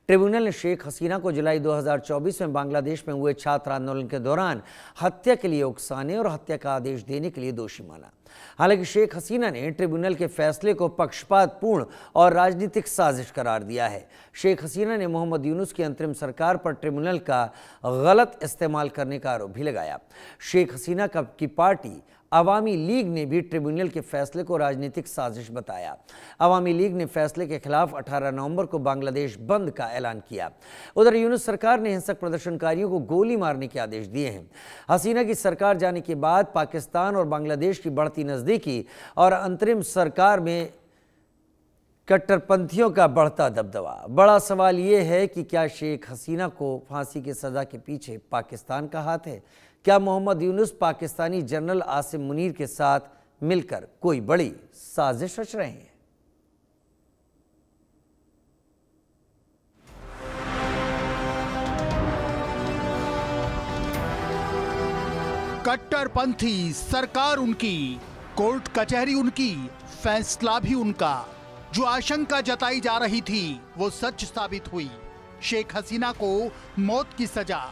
Tribunal ने शेख हसीना को जुलाई 2024 में बांग्लादेश में हुए छात्र आंदोलन के दौरान हत्या के लिए उकसाने और हत्या का आदेश देने के लिए दोषी माना। हालांकि शेख हसीना ने ट्रिब्यूनल के फैसले को पक्षपातपूर्ण और राजनीतिक साजिश करार दिया है। शेख हसीना ने मोहम्मद यूनुस की अंतरिम सरकार पर ट्रिब्यूनल का गलत इस्तेमाल करने का आरोप भी लगाया। शेख हसीना की पार्टी अवामी लीग ने भी ट्रिब्यूनल के फैसले को राजनीतिक साजिश बताया। अवामी लीग ने फैसले के खिलाफ 18 नवंबर को बांग्लादेश बंद का ऐलान किया। उधर यूनुस सरकार ने हिंसक प्रदर्शनकारियों को गोली मारने के आदेश दिए हैं। हसीना की सरकार जाने के बाद पाकिस्तान और बांग्लादेश की बढ़ती नजदीकी और अंतरिम सरकार में कट्टरपंथियों का बढ़ता दबदबा। बड़ा सवाल यह है कि क्या शेख हसीना को फांसी की सजा के पीछे पाकिस्तान का हाथ है? क्या मोहम्मद यूनुस पाकिस्तानी जनरल आसिम मुनीर के साथ मिलकर कोई बड़ी साजिश रच रहे हैं? कट्टरपंथी सरकार उनकी, कोर्ट कचहरी उनकी, फैसला भी उनका। जो आशंका जताई जा रही थी वो सच साबित हुई। शेख हसीना को मौत की सजा।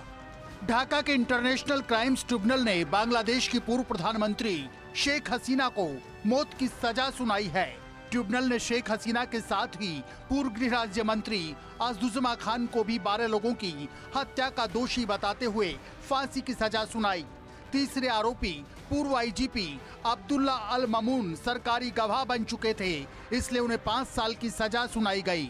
ढाका के इंटरनेशनल क्राइम्स ट्रिब्यूनल ने बांग्लादेश की पूर्व प्रधानमंत्री शेख हसीना को मौत की सजा सुनाई है। ट्रिब्यूनल ने शेख हसीना के साथ ही पूर्व गृह राज्य मंत्री अज़्ज़ुज़्ज़मा खान को भी 12 लोगों की हत्या का दोषी बताते हुए फांसी की सजा सुनाई। तीसरे आरोपी पूर्व आईजीपी अब्दुल्ला अल ममून सरकारी गवाह बन चुके थे, इसलिए उन्हें 5 साल की सजा सुनाई गई।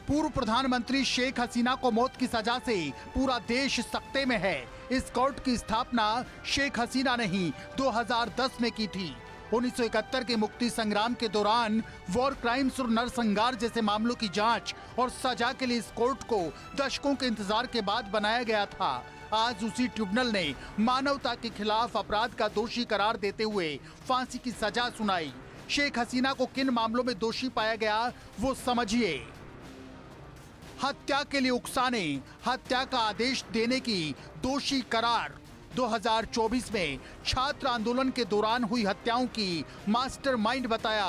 पूर्व प्रधानमंत्री शेख हसीना को मौत की सजा से पूरा देश सख्ते में है। इस कोर्ट की स्थापना शेख हसीना ने ही 2010 में की थी। 1971 के मुक्ति संग्राम के दौरान वॉर क्राइम्स और नरसंहार जैसे मामलों की जांच और सजा के लिए इस कोर्ट को दशकों के इंतजार के बाद बनाया गया था। आज उसी ट्रिब्यूनल ने मानवता के खिलाफ अपराध का दोषी करार देते हुए फांसी की सजा सुनाई। शेख हसीना को किन मामलों में दोषी पाया गया वो समझिए। हत्या के लिए उकसाने, हत्या का आदेश देने की दोषी करार। 2024 में छात्र आंदोलन के दौरान हुई हत्याओं की मास्टरमाइंड बताया।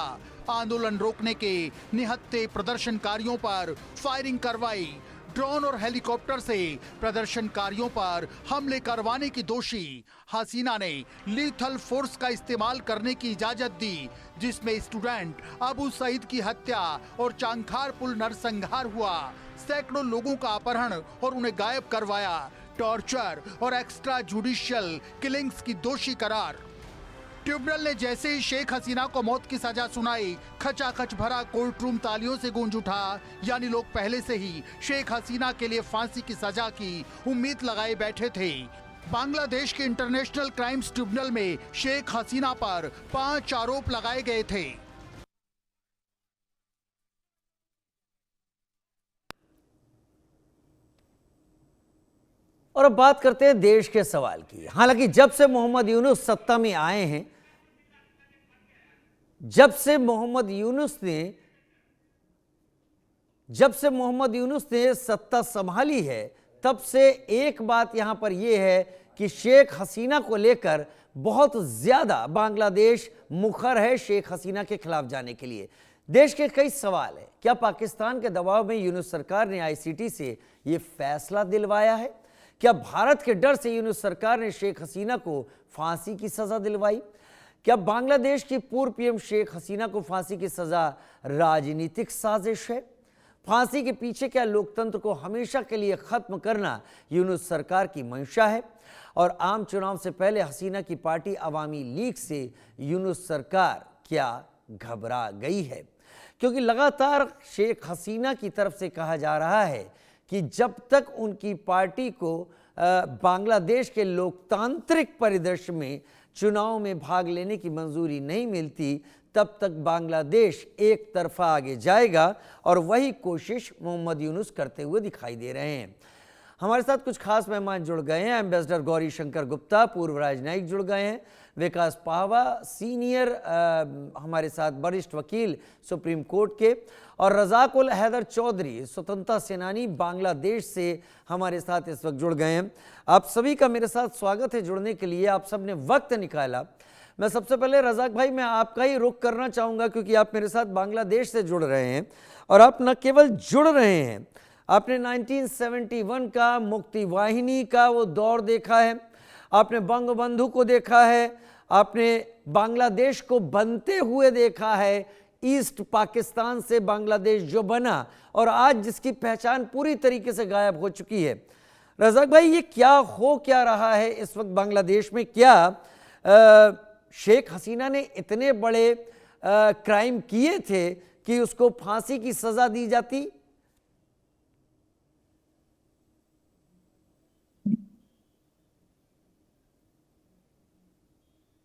आंदोलन रोकने के निहत्थे प्रदर्शनकारियों पर फायरिंग करवाई। ड्रोन और हेलीकॉप्टर से प्रदर्शनकारियों पर हमले करवाने की दोषी हसीना ने लीथल फोर्स का इस्तेमाल करने की इजाजत दी, जिसमें स्टूडेंट अबू सईद की हत्या और चांखार पुल नरसंहार हुआ। सैकड़ों लोगों का अपहरण और उन्हें गायब करवाया। टॉर्चर और एक्स्ट्रा जुडिशियल किलिंग्स की दोषी करार। ट्रिब्यूनल ने जैसे ही शेख हसीना को मौत की सजा सुनाई, खचाखच भरा कोर्ट रूम तालियों से गूंज उठा। यानी लोग पहले से ही शेख हसीना के लिए फांसी की सजा की उम्मीद लगाए बैठे थे। बांग्लादेश के इंटरनेशनल क्राइम्स ट्रिब्यूनल में शेख हसीना पर 5 आरोप लगाए गए थे। और अब बात करते हैं देश के सवाल की। हालांकि जब से मोहम्मद यूनुस सत्ता में आए हैं, जब से मोहम्मद यूनुस ने सत्ता संभाली है, तब से एक बात यहां पर यह है कि शेख हसीना को लेकर बहुत ज्यादा बांग्लादेश मुखर है शेख हसीना के खिलाफ जाने के लिए। देश के कई सवाल है। क्या पाकिस्तान के दबाव में यूनुस सरकार ने आईसीटी से यह फैसला दिलवाया है? क्या भारत के डर से यूनुस सरकार ने शेख हसीना को फांसी की सजा दिलवाई? क्या बांग्लादेश की पूर्व पीएम शेख हसीना को फांसी की सजा राजनीतिक साजिश है? फांसी के पीछे क्या लोकतंत्र को हमेशा के लिए खत्म करना यूनुस सरकार की मंशा है? और आम चुनाव से पहले हसीना की पार्टी अवामी लीग से यूनुस सरकार क्या घबरा गई है? क्योंकि लगातार शेख हसीना की तरफ से कहा जा रहा है कि जब तक उनकी पार्टी को बांग्लादेश के लोकतांत्रिक परिदृश्य में चुनाव में भाग लेने की मंजूरी नहीं मिलती, तब तक बांग्लादेश एक तरफा आगे जाएगा। और वही कोशिश मोहम्मद यूनुस करते हुए दिखाई दे रहे हैं। हमारे साथ कुछ खास मेहमान जुड़ गए हैं। एम्बेसडर गौरी शंकर गुप्ता, पूर्व राजनयिक जुड़ गए हैं। विकास पाहवा, सीनियर हमारे साथ वरिष्ठ वकील सुप्रीम कोर्ट के, और रज़ाक उल हैदर चौधरी, स्वतंत्रता सेनानी, बांग्लादेश से हमारे साथ इस वक्त जुड़ गए हैं। आप सभी का मेरे साथ स्वागत है जुड़ने के लिए। आप सब ने वक्त निकाला। मैं सबसे पहले रज़ाक भाई मैं आपका ही रुख करना चाहूँगा, क्योंकि आप मेरे साथ बांग्लादेश से जुड़ रहे हैं और आप न केवल जुड़ रहे हैं, आपने 1971 का मुक्ति वाहिनी का वो दौर देखा है, आपने बंगबंधु को देखा है, आपने बांग्लादेश को बनते हुए देखा है, ईस्ट पाकिस्तान से बांग्लादेश जो बना और आज जिसकी पहचान पूरी तरीके से गायब हो चुकी है। रज़ाक भाई, ये क्या रहा है इस वक्त बांग्लादेश में? क्या शेख हसीना ने इतने बड़े क्राइम किए थे कि उसको फांसी की सजा दी जाती?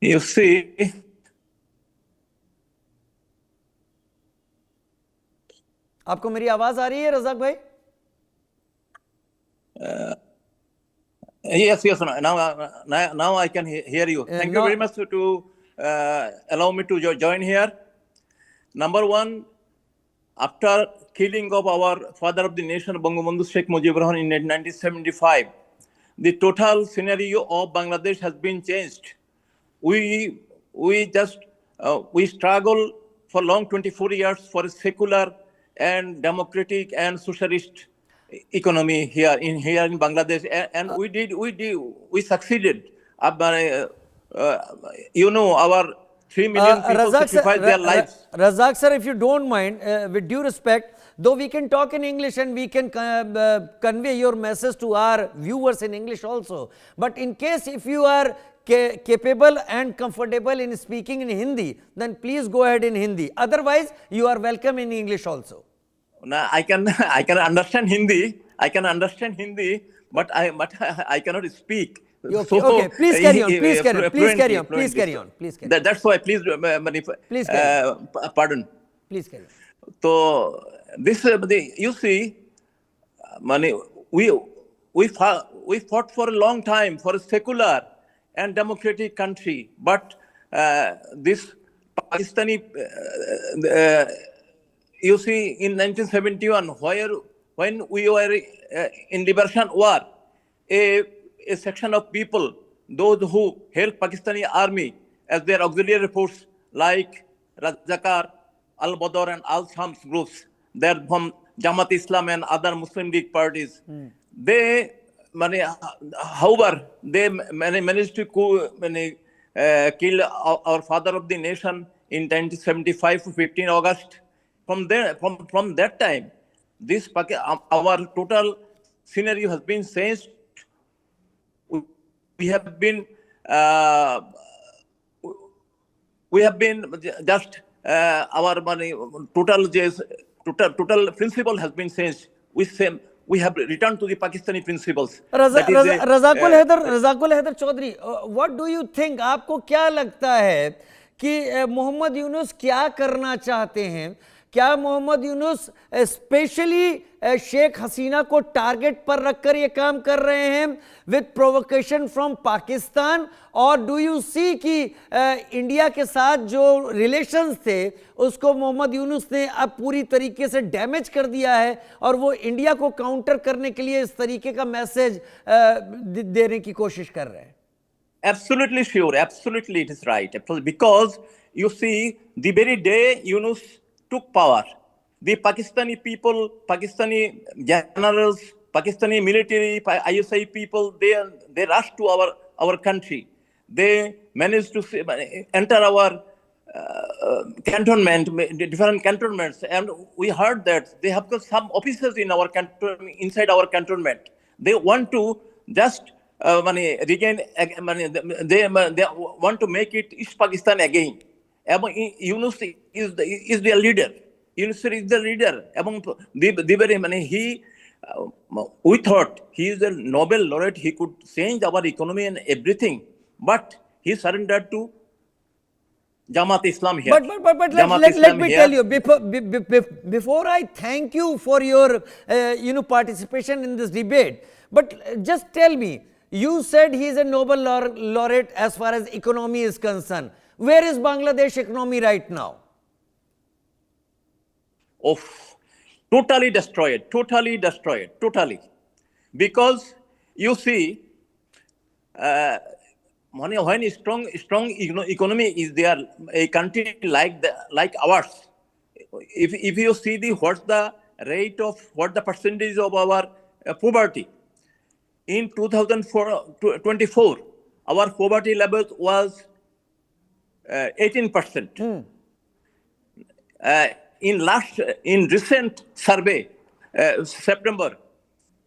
You see, आपको मेरी आवाज आ रही है रज़ाक भाई? yes, now I can hear you. Thank you very much to allow me to join here. Number one, after killing of our father of the nation, Bangabandhu Sheikh Mujibur Rahman in 1975, the total scenario of Bangladesh has been changed. We struggle for long 24 years for a secular and democratic and socialist economy here in Bangladesh, and we succeeded. Our 3 million people sacrificed their lives. Razak sir, if you don't mind, with due respect, though we can talk in English and we can convey your message to our viewers in English also, but in case if you are capable and comfortable in speaking in Hindi, then please go ahead in Hindi. Otherwise, you are welcome in English also. I can understand Hindi. But I cannot speak. Okay, okay. Please carry on. That's why, please pardon. Please carry on. So this, you see, we fought for a long time for a secular and democratic country, but this Pakistani, you see, in 1971, when we were in Liberation War, a section of people, those who helped Pakistani army as their auxiliary force, like Rajakar, Al-Badr and Al-Shams groups, they're from Jamaat Islam and other Muslim League parties. They, however, they managed to kill our father of the nation in 1975, 15 August. From that time, our total scenario has been changed. We have been just our total principle has been changed. We have returned to the Pakistani principles. रज़ाकुल Haider Chaudhary, what do you think? आपको क्या लगता है कि मोहम्मद यूनुस क्या करना चाहते हैं? क्या मोहम्मद यूनुस स्पेशली शेख हसीना को टारगेट पर रखकर ये काम कर रहे हैं विद प्रोवोकेशन फ्रॉम पाकिस्तान, और डू यू सी कि इंडिया के साथ जो रिलेशंस थे उसको मोहम्मद यूनुस ने अब पूरी तरीके से डैमेज कर दिया है और वो इंडिया को काउंटर करने के लिए इस तरीके का मैसेज देने की कोशिश कर रहे हैं? Absolutely sure, absolutely it is right, because you see, the very day Yunus took power, the Pakistani people, Pakistani generals, Pakistani military, ISI people, they rushed to our country. They managed to enter our cantonment, different cantonments, and we heard that they have got some officers in our inside our cantonment. They want to just regain, they want to make it East Pakistan again. Yunus is the leader. Yunus is the leader. We thought he is a Nobel laureate. He could change our economy and everything, but he surrendered to Jamaat Islam here. But let me tell you, before I thank you for your participation in this debate, but just tell me, you said he is a Nobel laureate as far as economy is concerned. Where is Bangladesh economy right now? Oh, totally destroyed. Because you see, when strong economy is there, a country like ours, if you see what's the rate of what the percentage of our poverty in 2024, our poverty level was 18%. In recent survey, September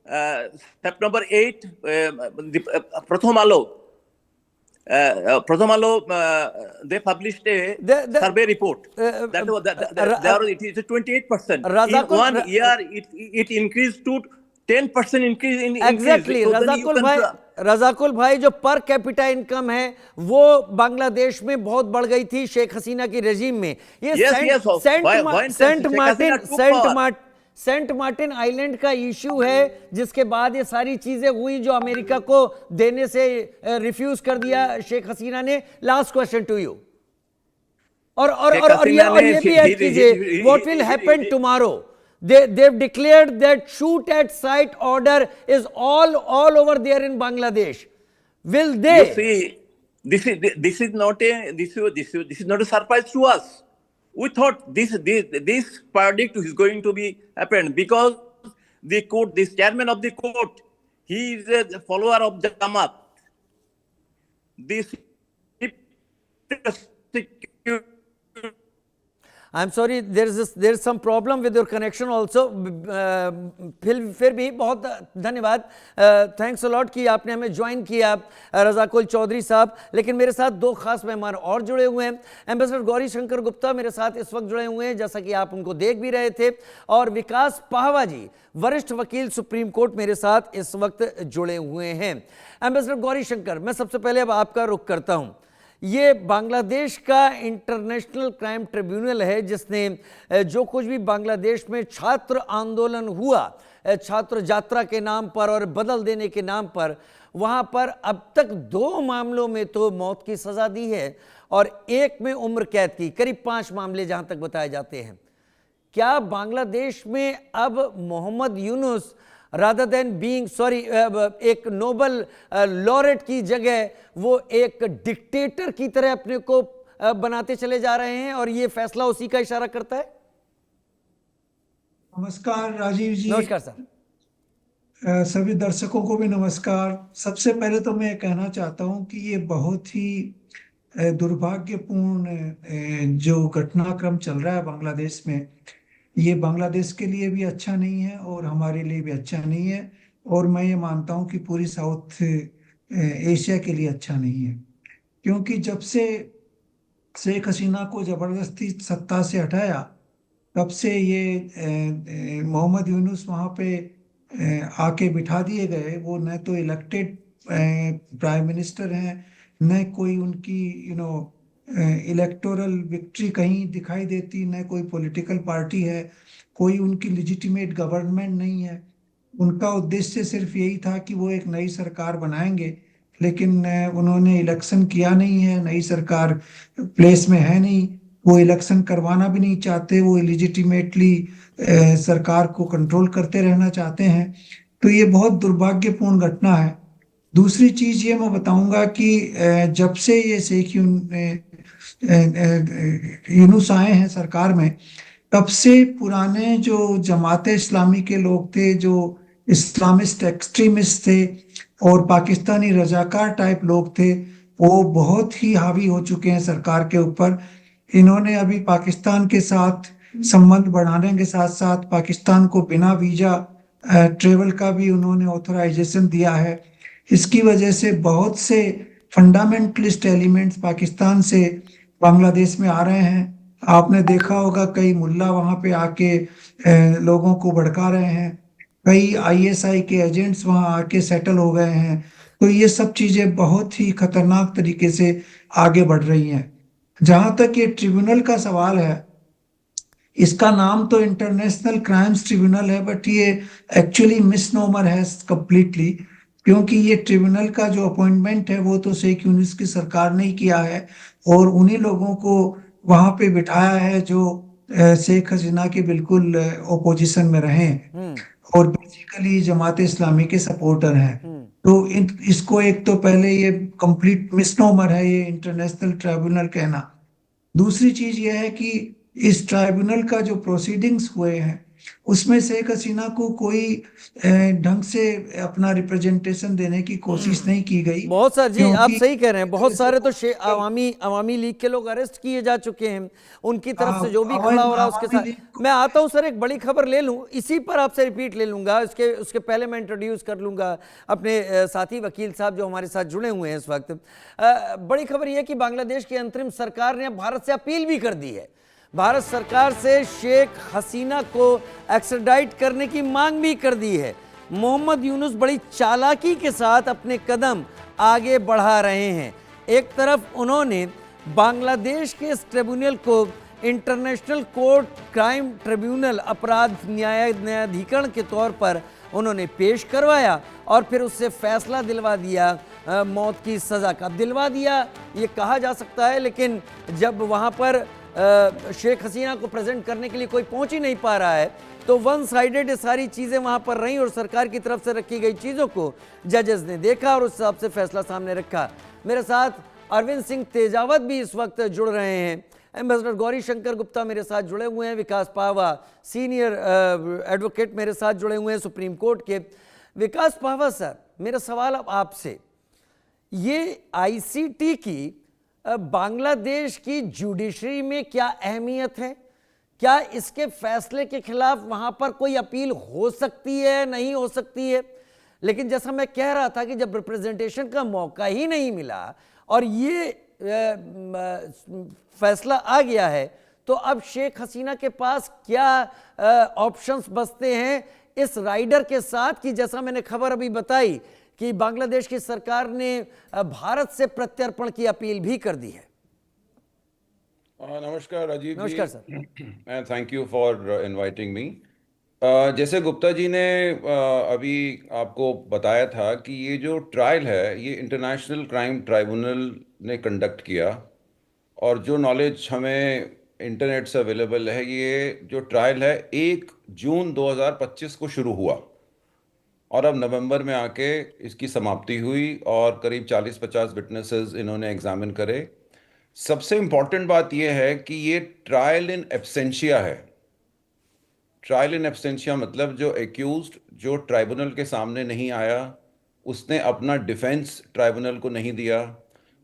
8, the Pratham Alo, they published a survey report. It is 28%. In 1 year, it increased to 10% increase in exactly increase. रजाकुल भाई जो per capita income है वो बांग्लादेश में बहुत बढ़ गई थी शेख हसीना की रेजिम में। ये सेंट मार्टिन आइलैंड का इश्यू है जिसके बाद ये सारी चीजें हुई जो अमेरिका को देने से रिफ्यूज कर दिया शेख हसीना ने। लास्ट क्वेश्चन टू यू, और ये भी ऐड कीजिए, what will happen tomorrow? They've declared that shoot at sight order is all over there in Bangladesh. Will they? You see, this is not a surprise to us. We thought this verdict is going to be happened because this chairman of the court, he is a follower of Jamaat. This I'm sorry, there's some problem with your connection also. फिर भी बहुत धन्यवाद, thanks a lot कि आपने हमें join किया रजाकुल चौधरी साहब। लेकिन मेरे साथ दो खास मेहमान और जुड़े हुए हैं। एम्बेसडर गौरी शंकर गुप्ता मेरे साथ इस वक्त जुड़े हुए हैं, जैसा कि आप उनको देख भी रहे थे, और विकास पाहवा जी वरिष्ठ वकील सुप्रीम कोर्ट मेरे साथ इस वक्त जुड़े हुए हैं। एम्बेसडर गौरी शंकर, मैं सबसे पहले अब आपका रुख करता हूं। ये बांग्लादेश का इंटरनेशनल क्राइम ट्रिब्यूनल है जिसने जो कुछ भी बांग्लादेश में छात्र आंदोलन हुआ छात्र यात्रा के नाम पर और बदल देने के नाम पर, वहाँ पर अब तक 2 मामलों में तो मौत की सज़ा दी है और एक में उम्र कैद की, करीब 5 मामले जहाँ तक बताए जाते हैं। क्या बांग्लादेश में अब Mohammad Yunus rather than being एक नोबल लॉरेट की जगह वो एक डिक्टेटर की तरह अपने को बनाते चले जा रहे हैं, और ये फैसला उसी का इशारा करता है? नमस्कार राजीव जी। नमस्कार सर। सभी दर्शकों को भी नमस्कार। सबसे पहले तो मैं कहना चाहता हूं कि ये बहुत ही दुर्भाग्यपूर्ण जो घटनाक्रम चल रहा है बांग्लादेश में, ये बांग्लादेश के लिए भी अच्छा नहीं है और हमारे लिए भी अच्छा नहीं है, और मैं ये मानता हूं कि पूरी साउथ एशिया के लिए अच्छा नहीं है। क्योंकि जब से शेख हसीना को जबरदस्ती सत्ता से हटाया तब से ये मोहम्मद यूनुस वहाँ पे आके बिठा दिए गए। वो न तो इलेक्टेड प्राइम मिनिस्टर हैं, न कोई उनकी इलेक्टोरल विक्ट्री कहीं दिखाई देती, न कोई पॉलिटिकल पार्टी है, कोई उनकी लेजिटिमेट गवर्नमेंट नहीं है। उनका उद्देश्य सिर्फ यही था कि वो एक नई सरकार बनाएंगे, लेकिन उन्होंने इलेक्शन किया नहीं है, नई सरकार प्लेस में है नहीं, वो इलेक्शन करवाना भी नहीं चाहते, वो इलिजिटिमेटली सरकार को कंट्रोल करते रहना चाहते हैं। तो ये बहुत दुर्भाग्यपूर्ण घटना है। दूसरी चीज ये मैं बताऊंगा कि जब से ये शेख यूनुस आए हैं सरकार में, तब से पुराने जो जमाते इस्लामी के लोग थे, जो इस्लामिस्ट एक्सट्रीमिस्ट थे और पाकिस्तानी रजाकार टाइप लोग थे, वो बहुत ही हावी हो चुके हैं सरकार के ऊपर। इन्होंने अभी पाकिस्तान के साथ संबंध बढ़ाने के साथ साथ पाकिस्तान को बिना वीजा ट्रेवल का भी उन्होंने ऑथराइजेशन दिया है। इसकी वजह से बहुत से फंडामेंटलिस्ट एलिमेंट्स पाकिस्तान से बांग्लादेश में आ रहे हैं। आपने देखा होगा कई मुल्ला वहां पे आके लोगों को भड़का रहे हैं, कई आईएसआई के एजेंट्स वहां आके सेटल हो गए हैं। तो ये सब चीजें बहुत ही खतरनाक तरीके से आगे बढ़ रही हैं। जहां तक ये ट्रिब्यूनल का सवाल है, इसका नाम तो इंटरनेशनल क्राइम्स ट्रिब्यूनल है, बट ये एक्चुअली मिसनोमर है कंप्लीटली, क्योंकि ये ट्रिब्यूनल का जो अपॉइंटमेंट है वो तो शेख यूनुस की सरकार ने ही किया है, और उन्हीं लोगों को वहां पे बिठाया है जो शेख हसीना के बिल्कुल ओपोजिशन में रहे और बेसिकली जमात इस्लामी के सपोर्टर हैं। तो इसको एक तो पहले ये कंप्लीट मिसनोमर है ये इंटरनेशनल ट्राइब्यूनल कहना। दूसरी चीज ये है कि इस ट्राइब्यूनल का जो प्रोसीडिंग्स हुए हैं उसमें शेख हसीना को कोई ढंग से अपना रिप्रेजेंटेशन देने की कोशिश नहीं की गई, बहुत सारे जी, आप क्योंकि सही कह रहे हैं, बहुत सारे तो political- अवामी लीग के लोग अरेस्ट किए जा चुके हैं, उनकी तरफ से जो भी अवामी- खड़ा हो रहा है उसके अवामी लीग साथ। को- मैं आता हूं सर, एक बड़ी खबर ले लूं, इसी पर आपसे रिपीट ले लूंगा, उसके पहले मैं इंट्रोड्यूस कर लूंगा अपने साथी वकील साहब जो हमारे साथ जुड़े हुए हैं इस वक्त। बड़ी खबर यह कि बांग्लादेश की अंतरिम सरकार ने भारत से अपील भी कर दी है। भारत सरकार से शेख हसीना को एक्स्ट्राडाइट करने की मांग भी कर दी है। मोहम्मद यूनुस बड़ी चालाकी के साथ अपने कदम आगे बढ़ा रहे हैं। एक तरफ उन्होंने बांग्लादेश के इस ट्रिब्यूनल को इंटरनेशनल कोर्ट क्राइम ट्रिब्यूनल अपराध न्यायाधिकरण के तौर पर उन्होंने पेश करवाया और फिर उससे फैसला दिलवा दिया, मौत की सज़ा का दिलवा दिया ये कहा जा सकता है। लेकिन जब वहाँ पर शेख हसीना को प्रेजेंट करने के लिए कोई पहुंच ही नहीं पा रहा है तो वन साइडेड सारी चीज़ें वहाँ पर रहीं और सरकार की तरफ से रखी गई चीज़ों को जजेस ने देखा और उस हिसाब से फैसला सामने रखा। मेरे साथ अरविंद सिंह तेजावत भी इस वक्त जुड़ रहे हैं, एम्बेसडर गौरी शंकर गुप्ता मेरे साथ जुड़े हुए हैं, विकास पाहवा सीनियर एडवोकेट मेरे साथ जुड़े हुए हैं सुप्रीम कोर्ट के। विकास पाहवा सर, मेरा सवाल अब आपसे, ये आईसीटी की बांग्लादेश की जुडिशरी में क्या अहमियत है? क्या इसके फैसले के खिलाफ वहां पर कोई अपील हो सकती है, नहीं हो सकती है? लेकिन जैसा मैं कह रहा था कि जब रिप्रेजेंटेशन का मौका ही नहीं मिला और ये फैसला आ गया है तो अब शेख हसीना के पास क्या ऑप्शंस बचते हैं इस राइडर के साथ कि जैसा मैंने खबर अभी बताई कि बांग्लादेश की सरकार ने भारत से प्रत्यर्पण की अपील भी कर दी है। नमस्कार राजीव जी। नमस्कार sir. And thank you for inviting me. जैसे गुप्ता जी ने अभी आपको बताया था कि ये जो ट्रायल है ये इंटरनेशनल क्राइम ट्राइब्यूनल ने कंडक्ट किया और जो नॉलेज हमें इंटरनेट से अवेलेबल है ये जो ट्रायल है 1 जून 2025 को शुरू हुआ और अब नवंबर में आके इसकी समाप्ति हुई और करीब 40-50 विटनेसेस इन्होंने एग्जामिन करे। सबसे इम्पॉर्टेंट बात यह है कि ये ट्रायल इन एब्सेंशिया है। ट्रायल इन एब्सेंशिया मतलब जो एक्यूज्ड जो ट्राइब्यूनल के सामने नहीं आया, उसने अपना डिफेंस ट्राइब्यूनल को नहीं दिया,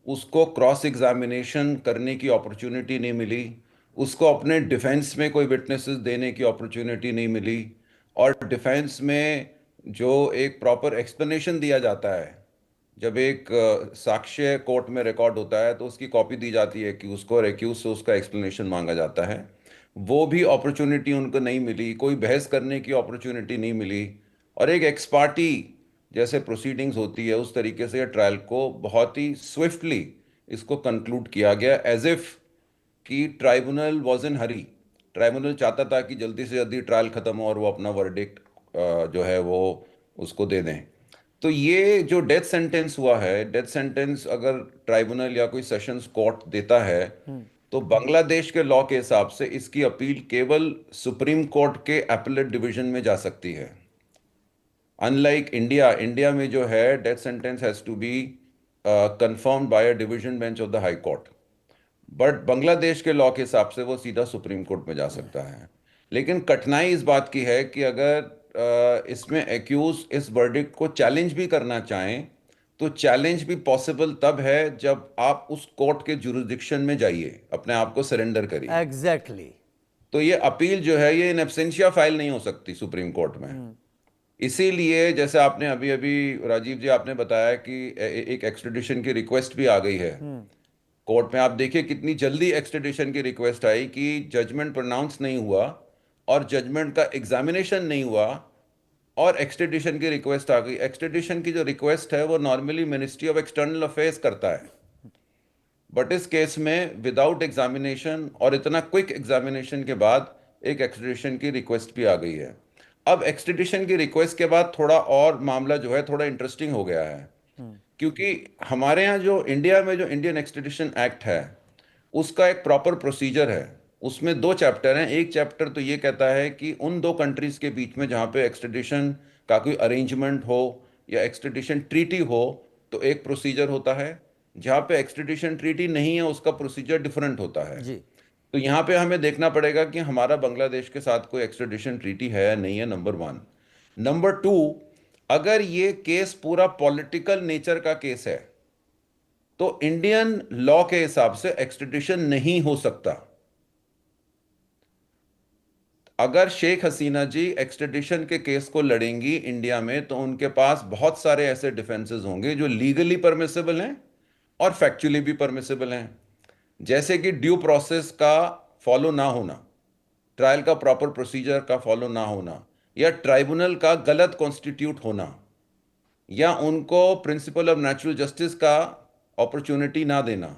उसको क्रॉस एग्जामिनेशन करने की अपॉर्चुनिटी नहीं मिली, उसको अपने डिफेंस में कोई विटनेसेस देने की अपॉर्चुनिटी नहीं मिली और डिफेंस में जो एक प्रॉपर एक्सप्लेनेशन दिया जाता है, जब एक साक्ष्य कोर्ट में रिकॉर्ड होता है तो उसकी कॉपी दी जाती है कि उसको और एक्यूज से उसका एक्सप्लेनेशन मांगा जाता है, वो भी अपॉर्चुनिटी उनको नहीं मिली, कोई बहस करने की अपॉर्चुनिटी नहीं मिली और एक एक्स पार्टी जैसे प्रोसीडिंग्स होती है उस तरीके से ट्रायल को बहुत ही स्विफ्टली इसको कंक्लूड किया गया एज इफ कि tribunal was in Hari. Tribunal चाहता था कि जल्दी से जल्दी ट्रायल ख़त्म हो और वो अपना वर्डिक्ट जो है वो उसको दे दें। तो ये जो डेथ सेंटेंस हुआ है, डेथ सेंटेंस अगर ट्राइब्यूनल या कोई सेशंस कोर्ट देता है तो बांग्लादेश के लॉ के हिसाब से इसकी अपील केवल सुप्रीम कोर्ट के अपीलेट डिवीजन में जा सकती है। अनलाइक इंडिया में जो है death sentence has to be confirmed by a division bench of the high court, but Bangladesh के लॉ के हिसाब से वो सीधा सुप्रीम कोर्ट में जा सकता है। लेकिन कठिनाई इस बात की है कि अगर इसमें एक्यूज इस वर्डिक्ट को चैलेंज भी करना चाहें तो चैलेंज भी पॉसिबल तब है जब आप उस कोर्ट के जुरिसडिक्शन में जाइए, अपने आप को सरेंडर करिए। एग्जैक्टली। तो ये अपील जो है ये इन एब्सेंशिया फाइल नहीं हो सकती सुप्रीम कोर्ट में। इसीलिए जैसे आपने अभी अभी राजीव जी आपने बताया कि एक एक्सट्रेडिशन की रिक्वेस्ट भी आ गई है कोर्ट में। आप देखिए कितनी जल्दी एक्सट्रेडिशन की रिक्वेस्ट आई कि जजमेंट प्रोनाउंस नहीं हुआ और जजमेंट का एग्जामिनेशन नहीं हुआ और एक्सट्रेडिशन की रिक्वेस्ट आ गई। एक्सट्रेडिशन की जो रिक्वेस्ट है वो normally ministry of External affairs करता है, बट इस केस में विदाउट एग्जामिनेशन और इतना क्विक एग्जामिनेशन के बाद एक एक्सट्रेडिशन की रिक्वेस्ट भी आ गई है। अब एक्सट्रेडिशन की रिक्वेस्ट के बाद थोड़ा और मामला जो है थोड़ा इंटरेस्टिंग हो गया है, क्योंकि हमारे यहाँ जो इंडिया में जो इंडियन एक्सट्रेडिशन एक्ट है उसका एक प्रॉपर प्रोसीजर है। उसमें 2 चैप्टर हैं। एक चैप्टर तो ये कहता है कि उन 2 कंट्रीज के बीच में जहाँ पे एक्सट्रेडिशन का कोई अरेंजमेंट हो या एक्सट्रेडिशन ट्रीटी हो तो एक प्रोसीजर होता है, जहाँ पे एक्सट्रेडिशन ट्रीटी नहीं है उसका प्रोसीजर डिफरेंट होता है। जी। तो यहाँ पे हमें देखना पड़ेगा कि हमारा बांग्लादेश के साथ कोई एक्सट्रेडिशन ट्रीटी है या नहीं है, नंबर 1। नंबर 2, अगर ये केस पूरा पॉलिटिकल नेचर का केस है तो इंडियन लॉ के हिसाब से एक्सट्रेडिशन नहीं हो सकता। अगर शेख हसीना जी एक्सट्रेडिशन के केस को लड़ेंगी इंडिया में तो उनके पास बहुत सारे ऐसे डिफेंसेस होंगे जो लीगली परमिसिबल हैं और फैक्चुअली भी परमिसिबल हैं, जैसे कि ड्यू प्रोसेस का फॉलो ना होना, ट्रायल का प्रॉपर प्रोसीजर का फॉलो ना होना, या ट्राइब्यूनल का गलत कॉन्स्टिट्यूट होना, या उनको प्रिंसिपल ऑफ नेचुरल जस्टिस का अपॉर्चुनिटी ना देना,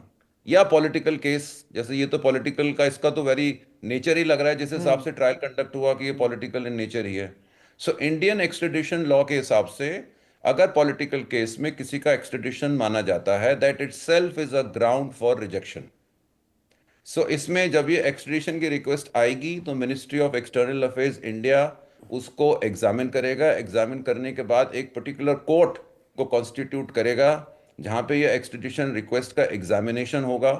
या पॉलिटिकल केस, जैसे ये तो पॉलिटिकल का इसका तो वेरी नेचर ही लग रहा है जिस हिसाब से ट्रायल कंडक्ट हुआ कि ये पॉलिटिकल इन नेचर ही है। सो इंडियन एक्सट्रेडिशन लॉ के हिसाब से अगर पॉलिटिकल केस में किसी का एक्सट्रेडिशन माना जाता है, that itself is a ground for rejection. So इसमें जब ये एक्सट्रेडिशन की रिक्वेस्ट आएगी तो Ministry of External Affairs India उसको एग्जामिन करेगा। एग्जामिन करने के बाद एक पर्टिकुलर कोर्ट को कॉन्स्टिट्यूट करेगा जहाँ पे ये एक्सट्रेडिशन रिक्वेस्ट का एग्जामिनेशन होगा।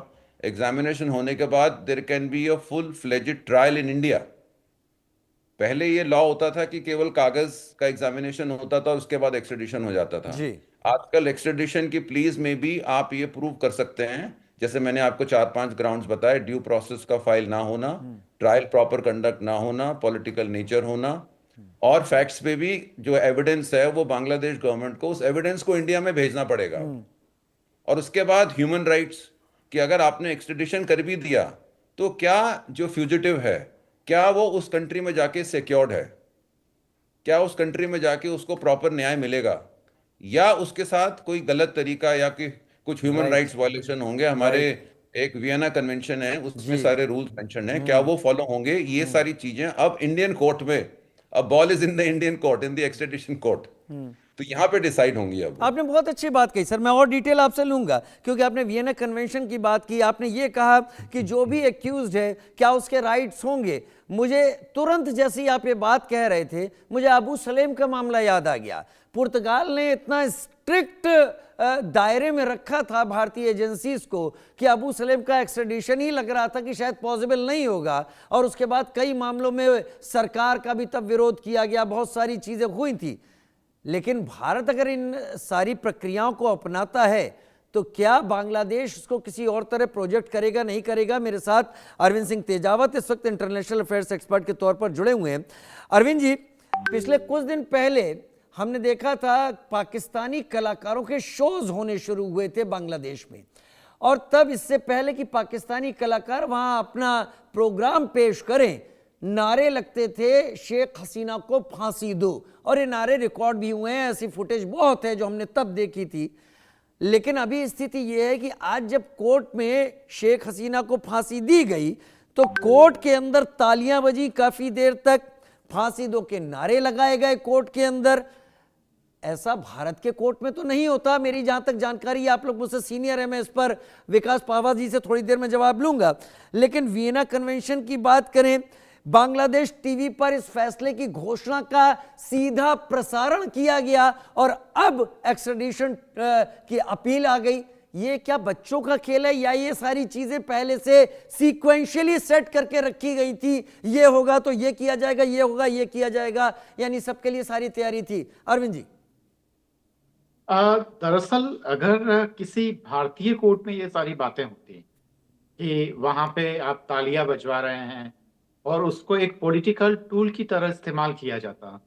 एग्जामिनेशन होने के बाद there can be a full fledged trial in India. पहले ये लॉ होता था कि केवल कागज का एग्जामिनेशन होता था और उसके बाद एक्सट्रेडिशन हो जाता था। जी। आजकल एक्सट्रेडिशन की प्लीज में भी आप ये प्रूव कर सकते हैं, जैसे मैंने आपको 4-5 ग्राउंड्स बताए, ड्यू प्रोसेस का फाइल ना होना, ट्रायल प्रॉपर कंडक्ट ना होना, पॉलिटिकल नेचर होना, और फैक्ट्स पे भी जो एविडेंस है वो बांग्लादेश गवर्नमेंट को उस एविडेंस को इंडिया में भेजना पड़ेगा। और उसके बाद ह्यूमन राइट्स, कि अगर आपने एक्सट्रेडिशन कर भी दिया तो क्या जो फ्यूजिटिव है क्या वो उस कंट्री में जाके सिक्योर्ड है, क्या उस कंट्री में जाके उसको प्रॉपर न्याय मिलेगा, या उसके साथ कोई गलत तरीका या कि कुछ ह्यूमन राइट्स वायलेशन होंगे। हमारे एक वियना कन्वेंशन है उसमें सारे रूल्स मेंशन हैं, क्या वो फॉलो होंगे, ये सारी चीजें अब इंडियन कोर्ट में, अब ball is in the Indian court, in the extradition court, तो यहाँ पे डिसाइड होंगी। अब आपने बहुत अच्छी बात कही सर, मैं और डिटेल आपसे लूंगा क्योंकि आपने वियना कन्वेंशन की बात की, आपने ये कहा कि जो भी एक्यूज्ड है क्या उसके राइट्स होंगे। मुझे तुरंत जैसी आप ये बात कह रहे थे मुझे अबू सलेम का मामला याद आ गया। पुर्तगाल ने इतना स्ट्रिक्ट दायरे में रखा था भारतीय एजेंसीज को कि अबू सलेम का एक्सट्रेडिशन ही लग रहा था कि शायद पॉसिबल नहीं होगा, और उसके बाद कई मामलों में सरकार का भी तब विरोध किया गया, बहुत सारी चीजें हुई थी। लेकिन भारत अगर इन सारी प्रक्रियाओं को अपनाता है तो क्या बांग्लादेश इसको किसी और तरह प्रोजेक्ट करेगा, नहीं करेगा? मेरे साथ अरविंद सिंह तेजावत इस वक्त इंटरनेशनल अफेयर्स एक्सपर्ट के तौर पर जुड़े हुए हैं। अरविंद जी, पिछले कुछ दिन पहले हमने देखा था पाकिस्तानी कलाकारों के शोज होने शुरू हुए थे बांग्लादेश में, और तब इससे पहले कि पाकिस्तानी कलाकार वहां अपना प्रोग्राम पेश करें नारे लगते थे शेख हसीना को फांसी दो, और ये नारे रिकॉर्ड भी हुए हैं, ऐसी फुटेज बहुत है जो हमने तब देखी थी। लेकिन अभी स्थिति ये है कि आज जब कोर्ट में शेख हसीना को फांसी दी गई तो कोर्ट के अंदर तालियां बजी काफी देर तक, फांसी दो के नारे लगाए गए कोर्ट के अंदर। ऐसा भारत के कोर्ट में तो नहीं होता, मेरी जहां तक जानकारी, आप लोग मुझसे सीनियर है, मैं इस पर विकास पावा जी से थोड़ी देर में जवाब लूंगा। लेकिन वियना कन्वेंशन की बात करें, बांग्लादेश टीवी पर इस फैसले की घोषणा का सीधा प्रसारण किया गया और अब एक्सट्रेडिशन की अपील आ गई। ये क्या बच्चों का खेल है या ये सारी चीजें पहले से सीक्वेंशियली सेट करके रखी गई थी? ये होगा तो ये किया जाएगा, ये होगा ये किया जाएगा, यानी सबके लिए सारी तैयारी थी। अरविंद जी, दरअसल अगर किसी भारतीय कोर्ट में ये सारी बातें होती कि वहां पे आप तालियां बजवा रहे हैं और उसको एक पॉलिटिकल टूल की तरह इस्तेमाल किया जाता,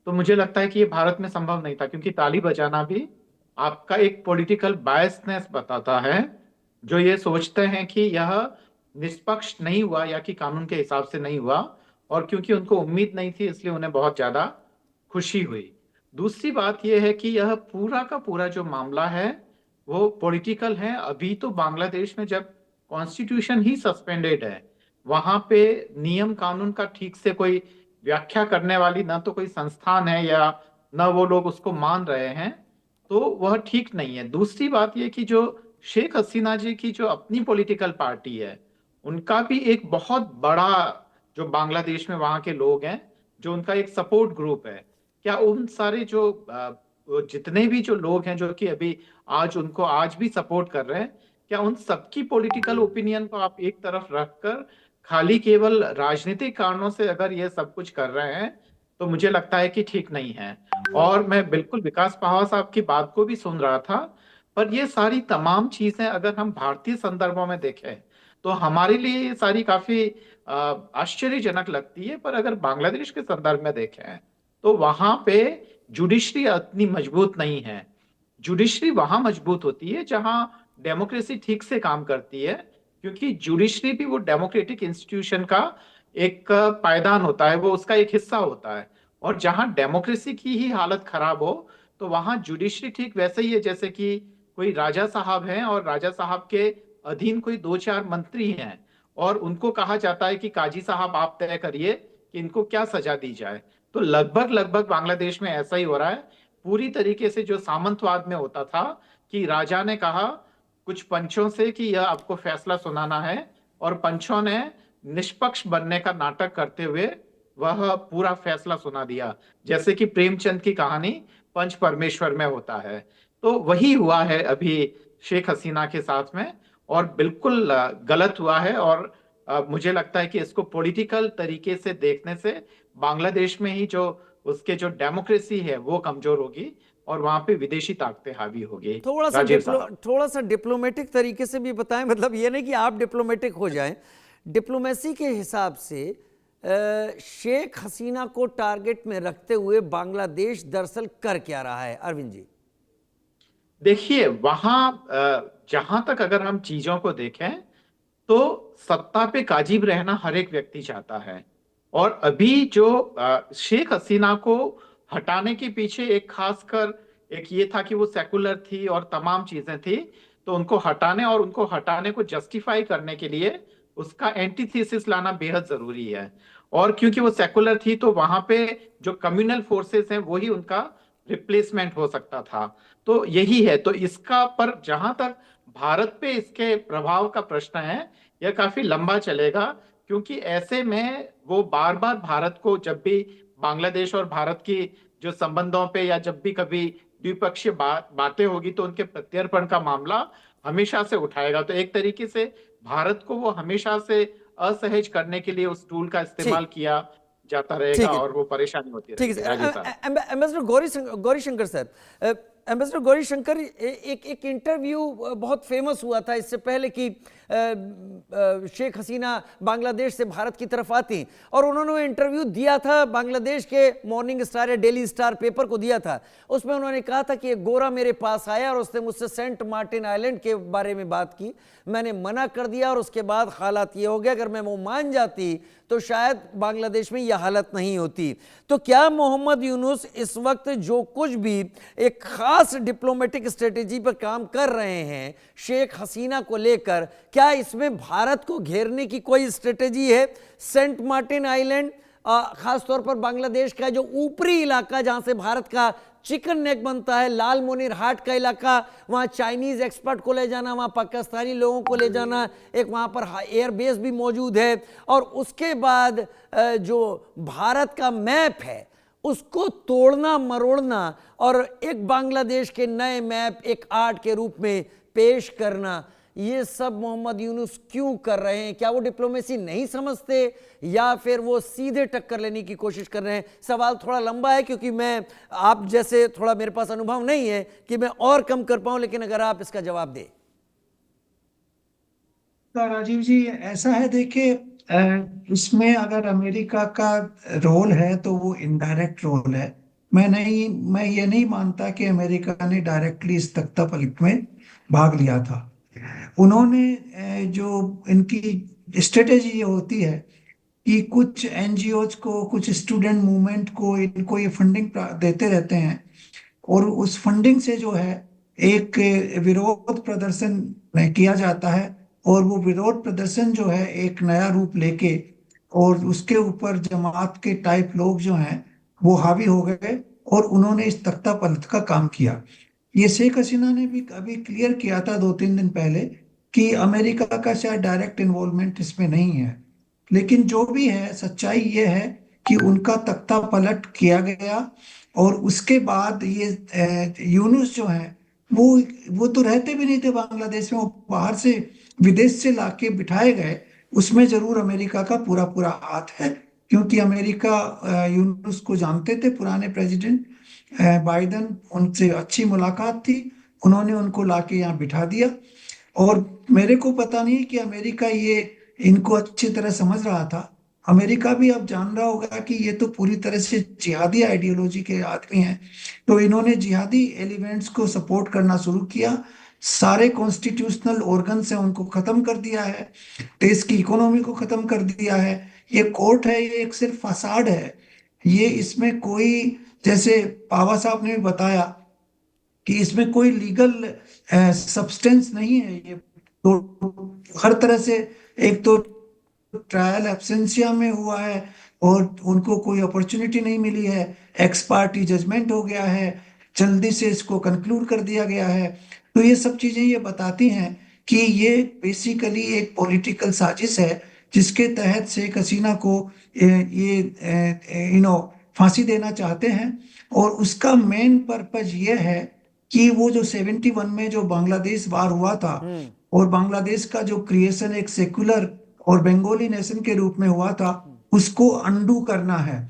तो मुझे लगता है कि ये भारत में संभव नहीं था, क्योंकि ताली बजाना भी आपका एक पॉलिटिकल बायसनेस बताता है, जो ये सोचते हैं कि यह निष्पक्ष नहीं हुआ या कि कानून के हिसाब से नहीं हुआ, और क्योंकि उनको उम्मीद नहीं थी इसलिए उन्हें बहुत ज्यादा खुशी हुई। दूसरी बात यह है कि यह पूरा का पूरा जो मामला है वो पॉलिटिकल है। अभी तो बांग्लादेश में जब कॉन्स्टिट्यूशन ही सस्पेंडेड है, वहां पे नियम कानून का ठीक से कोई व्याख्या करने वाली ना तो कोई संस्थान है या न वो लोग उसको मान रहे हैं, तो वह ठीक नहीं है। दूसरी बात यह कि जो शेख हसीना जी की जो अपनी पॉलिटिकल पार्टी है, उनका भी एक बहुत बड़ा जो बांग्लादेश में वहां के लोग हैं, जो उनका एक सपोर्ट ग्रुप है, क्या उन सारे जो वो जितने भी जो लोग हैं जो कि अभी आज उनको आज भी सपोर्ट कर रहे हैं, क्या उन सबकी पॉलिटिकल ओपिनियन को आप एक तरफ रखकर खाली केवल राजनीतिक कारणों से अगर ये सब कुछ कर रहे हैं, तो मुझे लगता है कि ठीक नहीं है। और मैं बिल्कुल विकास पहावा साहब की बात को भी सुन रहा था, पर ये सारी तमाम चीजें अगर हम भारतीय संदर्भों में देखें तो हमारे लिए ये सारी काफी आश्चर्यजनक लगती है। पर अगर बांग्लादेश के संदर्भ में देखें तो वहां पे जुडिशरी इतनी मजबूत नहीं है। जुडिशरी वहां मजबूत होती है जहां डेमोक्रेसी ठीक से काम करती है, क्योंकि जुडिशरी भी वो डेमोक्रेटिक इंस्टीट्यूशन का एक पायदान होता है, वो उसका एक हिस्सा होता है। और जहां डेमोक्रेसी की ही हालत खराब हो तो वहां जुडिशरी ठीक वैसे ही है जैसे कि कोई राजा साहब हैं और राजा साहब के अधीन कोई 2-4 मंत्री हैं और उनको कहा जाता है कि काजी साहब आप तय करिए कि इनको क्या सजा दी जाए। तो लगभग लगभग बांग्लादेश में ऐसा ही हो रहा है, पूरी तरीके से जो सामंतवाद में होता था कि राजा ने कहा कुछ पंचों से कि यह आपको फैसला सुनाना है, और पंचों ने निष्पक्ष बनने का नाटक करते हुए वह पूरा फैसला सुना दिया, जैसे कि प्रेमचंद की कहानी पंच परमेश्वर में होता है। तो वही हुआ है अभी शेख हसीना के साथ में, और बिल्कुल गलत हुआ है। और मुझे लगता है कि इसको पॉलिटिकल तरीके से देखने से बांग्लादेश में ही जो उसके जो डेमोक्रेसी है वो कमजोर होगी और वहां पे विदेशी ताकतें हावी होगी। थोड़ा सा डिप्लोमेटिक तरीके से भी बताएं, मतलब ये नहीं कि आप डिप्लोमेटिक हो जाएं, डिप्लोमेसी के हिसाब से शेख हसीना को टारगेट में रखते हुए बांग्लादेश दरअसल कर क्या रहा है, अरविंद जी? देखिए, वहां जहां तक अगर हम चीजों को देखें तो सत्ता पे काजिब रहना हर एक व्यक्ति चाहता है। और अभी जो शेख हसीना को हटाने के पीछे एक खासकर एक ये था कि वो सेकुलर थी और तमाम चीजें थी, तो उनको हटाने और उनको हटाने को जस्टिफाई करने के लिए उसका एंटीथेसिस लाना बेहद जरूरी है। और क्योंकि वो सेकुलर थी तो वहां पे जो कम्युनल फोर्सेस हैं वही उनका रिप्लेसमेंट हो सकता था। तो यही है। तो इसका पर जहां तक भारत पे इसके प्रभाव का प्रश्न है, यह काफी लंबा चलेगा, क्योंकि ऐसे में वो बार बार भारत को जब भी बांग्लादेश और भारत की जो संबंधों पे या जब भी कभी द्विपक्षीय बातें होगी तो उनके प्रत्यर्पण का मामला हमेशा से उठाएगा। तो एक तरीके से भारत को वो हमेशा से असहज करने के लिए उस टूल का इस्तेमाल किया जाता रहेगा और वो परेशानी होती रहेगी। Ambassador Gauri Shankar sir, ambassador Gauri Shankar, एक इंटरव्यू बहुत फेमस हुआ था इससे पहले कि शेख हसीना बांग्लादेश से भारत की तरफ आती, और उन्होंने इंटरव्यू दिया था बांग्लादेश के मॉर्निंग स्टार या डेली स्टार पेपर को दिया था। उसमें उन्होंने कहा था कि एक गोरा मेरे पास आया और उसने मुझसे सेंट मार्टिन आइलैंड के बारे में बात की, मैंने मना कर दिया और उसके बाद हालात ये हो गया, अगर मैं वो मान जाती तो शायद बांग्लादेश में यह हालत नहीं होती। तो क्या मोहम्मद यूनुस इस वक्त जो कुछ भी एक खास डिप्लोमेटिक स्ट्रेटेजी पर काम कर रहे हैं शेख हसीना को लेकर, क्या इसमें भारत को घेरने की कोई स्ट्रेटेजी है? सेंट मार्टिन आइलैंड, खासतौर पर बांग्लादेश का जो ऊपरी इलाका जहां से भारत का चिकन नेक बनता है, लाल मोनीर हाट का इलाका, वहाँ चाइनीज एक्सपर्ट को ले जाना, वहाँ पाकिस्तानी लोगों को ले जाना, एक वहाँ पर एयरबेस भी मौजूद है, और उसके बाद जो भारत का मैप है उसको तोड़ना मरोड़ना और एक बांग्लादेश के नए मैप एक आर्ट के रूप में पेश करना, ये सब मोहम्मद यूनुस क्यों कर रहे हैं? क्या वो डिप्लोमेसी नहीं समझते या फिर वो सीधे टक्कर लेने की कोशिश कर रहे हैं? सवाल थोड़ा लंबा है क्योंकि मैं आप जैसे थोड़ा मेरे पास अनुभव नहीं है कि मैं और कम कर पाऊं, लेकिन अगर आप इसका जवाब दें। तो राजीव जी, ऐसा है, देखिए, इसमें अगर अमेरिका का रोल है तो वो इनडायरेक्ट रोल है। मैं ये नहीं मानता कि अमेरिका ने डायरेक्टली इस तख्तापलट में भाग लिया था। उन्होंने जो इनकी स्ट्रेटेजी ये होती है कि कुछ एनजीओज को, कुछ स्टूडेंट मूवमेंट को, इनको ये फंडिंग देते रहते हैं, और उस फंडिंग से जो है एक विरोध प्रदर्शन किया जाता है, और वो विरोध प्रदर्शन जो है एक नया रूप लेके, और उसके ऊपर जमात के टाइप लोग जो हैं वो हावी हो गए और उन्होंने इस तख्तापलट का काम किया। ये शेख हसीना ने भी अभी क्लियर किया था 2-3 दिन पहले कि अमेरिका का शायद डायरेक्ट इन्वॉल्वमेंट इसमें नहीं है, लेकिन जो भी है सच्चाई ये है कि उनका तख्ता पलट किया गया। और उसके बाद ये यूनुस जो है वो तो रहते भी नहीं थे बांग्लादेश में, वो बाहर से विदेश से लाके बिठाए गए। उसमें जरूर अमेरिका का पूरा पूरा हाथ है, क्योंकि अमेरिका यूनुस को जानते थे, पुराने प्रेसिडेंट बाइडेन, उनसे अच्छी मुलाकात थी, उन्होंने उनको लाके यहाँ बिठा दिया। और मेरे को पता नहीं कि अमेरिका ये इनको अच्छी तरह समझ रहा था। अमेरिका भी अब जान रहा होगा कि ये तो पूरी तरह से जिहादी आइडियोलॉजी के आदमी हैं, तो इन्होंने जिहादी एलिमेंट्स को सपोर्ट करना शुरू किया। सारे कॉन्स्टिट्यूशनल ऑर्गन से उनको खत्म कर दिया है, देश की इकोनॉमी को खत्म कर दिया है। ये कोर्ट है, ये एक सिर्फ फसाड है, ये इसमें कोई, जैसे बाबा साहब ने भी बताया कि इसमें कोई लीगल सब्सटेंस नहीं है। ये तो हर तरह से, एक तो ट्रायल एब्सेंशिया में हुआ है और उनको कोई अपॉर्चुनिटी नहीं मिली है, एक्स पार्टी जजमेंट हो गया है, जल्दी से इसको कंक्लूड कर दिया गया है। तो ये सब चीजें ये बताती हैं कि ये बेसिकली एक पॉलिटिकल साजिश है, जिसके तहत शेख हसीना को ये फांसी देना चाहते हैं। और उसका मेन पर्पज ये है कि वो जो 71 में जो बांग्लादेश वार हुआ था, और बांग्लादेश का जो क्रिएशन एक सेकुलर और बंगाली नेशन के रूप में हुआ था, उसको अंडू करना है।